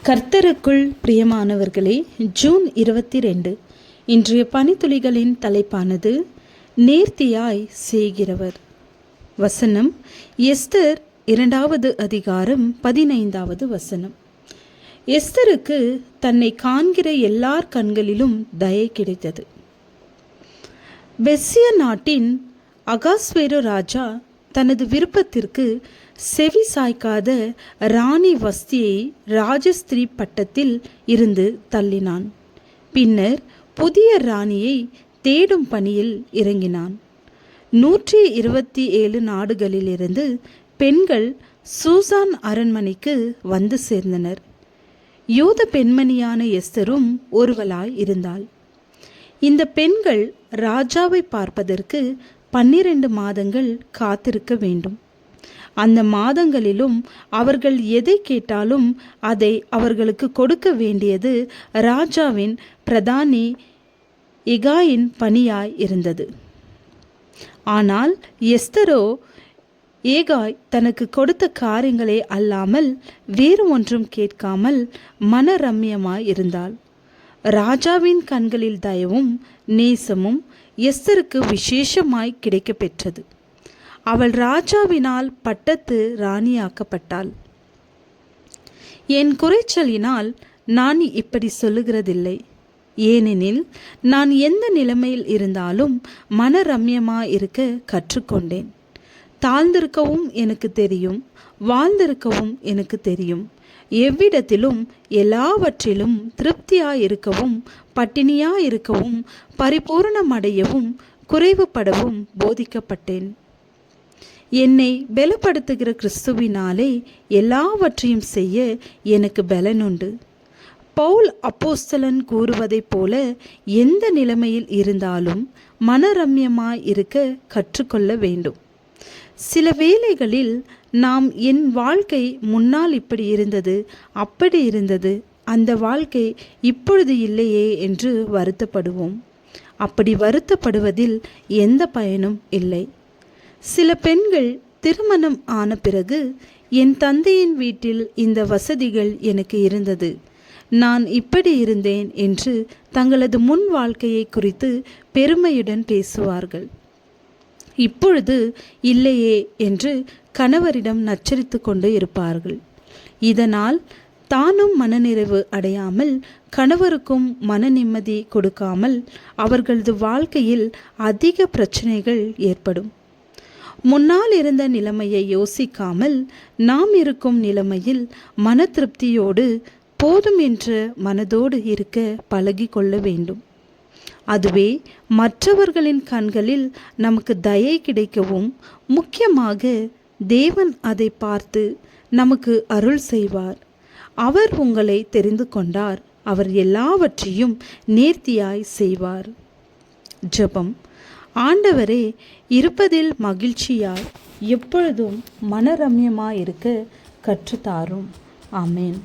கர்த்தருக்குள் பிரியமானவர்களே, ஜூன் 22 இன்றைய பனித்துளிகளின் தலைப்பானது நேர்த்தியாய் செய்கிறவர். வசனம் எஸ்தர் 2வது அதிகாரம் 15வது வசனம். எஸ்தருக்கு தன்னை காண்கிற எல்லார் கண்களிலும் தயை கிடைத்தது. பெர்சியா நாட்டின் அகாஸ்வேரு ராஜா தனது விருப்பத்திற்கு செவி சாய்க்காத ராணி வஸ்தியை ராஜஸ்திரீ பட்டத்தில் இருந்து தள்ளினான். பின்னர் புதிய ராணியை தேடும் பணியில் இறங்கினான். 127 நாடுகளிலிருந்து பெண்கள் சூசான் அரண்மனைக்கு வந்து சேர்ந்தனர். யூத பெண்மணியான எஸ்தரும் ஒருவளாய் இருந்தாள். இந்த பெண்கள் ராஜாவை பார்ப்பதற்கு 12 மாதங்கள் காத்திருக்க வேண்டும். அந்த மாதங்களிலும் அவர்கள் எதை கேட்டாலும் அதை அவர்களுக்கு கொடுக்க வேண்டியது ராஜாவின் பிரதானி எகாயின் பணியாய் இருந்தது. ஆனால் எஸ்தரோ ஏகாய் தனக்கு கொடுத்த காரியங்களே அல்லாமல் வேறு ஒன்றும் கேட்காமல் மனரம்யமாய் இருந்தாள். ராஜாவின் கண்களில் தயவும் நேசமும் எஸ்தருக்கு விசேஷமாய் கிடைக்க பெற்றது. அவள் ராஜாவினால் பட்டத்து ராணியாக்கப்பட்டாள். என் குறைச்சலினால் நான் இப்படி சொல்லுகிறதில்லை. ஏனெனில் நான் எந்த நிலைமையில் இருந்தாலும் மனரம்யமாய் இருக்க கற்றுக்கொண்டேன். தாழ்ந்திருக்கவும் எனக்கு தெரியும், வாழ்ந்திருக்கவும் எனக்கு தெரியும். எவ்விடத்திலும் எல்லாவற்றிலும் திருப்தியாயிருக்கவும் பட்டினியாயிருக்கவும் பரிபூரணமடையவும் குறைவுபடவும் போதிக்கப்பட்டேன். என்னை பலப்படுத்துகிற கிறிஸ்துவினாலே எல்லாவற்றையும் செய்ய எனக்கு பலனுண்டு. பவுல் அப்போஸ்தலன் கூறுவதைப் போல எந்த நிலைமையில் இருந்தாலும் மனரம்யமாய் இருக்க கற்றுக்கொள்ள வேண்டும். சில வேளைகளில் நாம் என் வாழ்க்கை முன்னால் இப்படி இருந்தது, அப்படி இருந்தது, அந்த வாழ்க்கை இப்பொழுது இல்லையே என்று வருத்தப்படுவோம். அப்படி வருத்தப்படுவதில் எந்த பயனும் இல்லை. சில பெண்கள் திருமணம் ஆன பிறகு என் தந்தையின் வீட்டில் இந்த வசதிகள் எனக்கு இருந்தது, நான் இப்படி இருந்தேன் என்று தங்களது முன் வாழ்க்கையை குறித்து பெருமையுடன் பேசுவார்கள். இப்பொழுது இல்லையே என்று கணவரிடம் நச்சரித்து கொண்டு இருப்பார்கள். இதனால் தானும் மனநிறைவு அடையாமல் கணவருக்கும் மன நிம்மதி கொடுக்காமல் அவர்களது வாழ்க்கையில் அதிக பிரச்சனைகள் ஏற்படும். முன்னால் இருந்த நிலைமையை யோசிக்காமல் நாம் இருக்கும் நிலைமையில் மன திருப்தியோடு போதும் என்ற மனதோடு இருக்க பழகி கொள்ள வேண்டும். அதுவே மற்றவர்களின் கண்களில் நமக்கு தயை கிடைக்கவும், முக்கியமாக தேவன் அதை பார்த்து நமக்கு அருள் செய்வார். அவர் உங்களை தெரிந்து கொண்டார், அவர் எல்லாவற்றையும் நேர்த்தியாய் செய்வார். ஜெபம். ஆண்டவரே, இருப்பதில் மகிழ்ச்சியாய் எப்பொழுதும் மனரம்யமாயிருக்க கற்றுத்தாரும். ஆமேன்.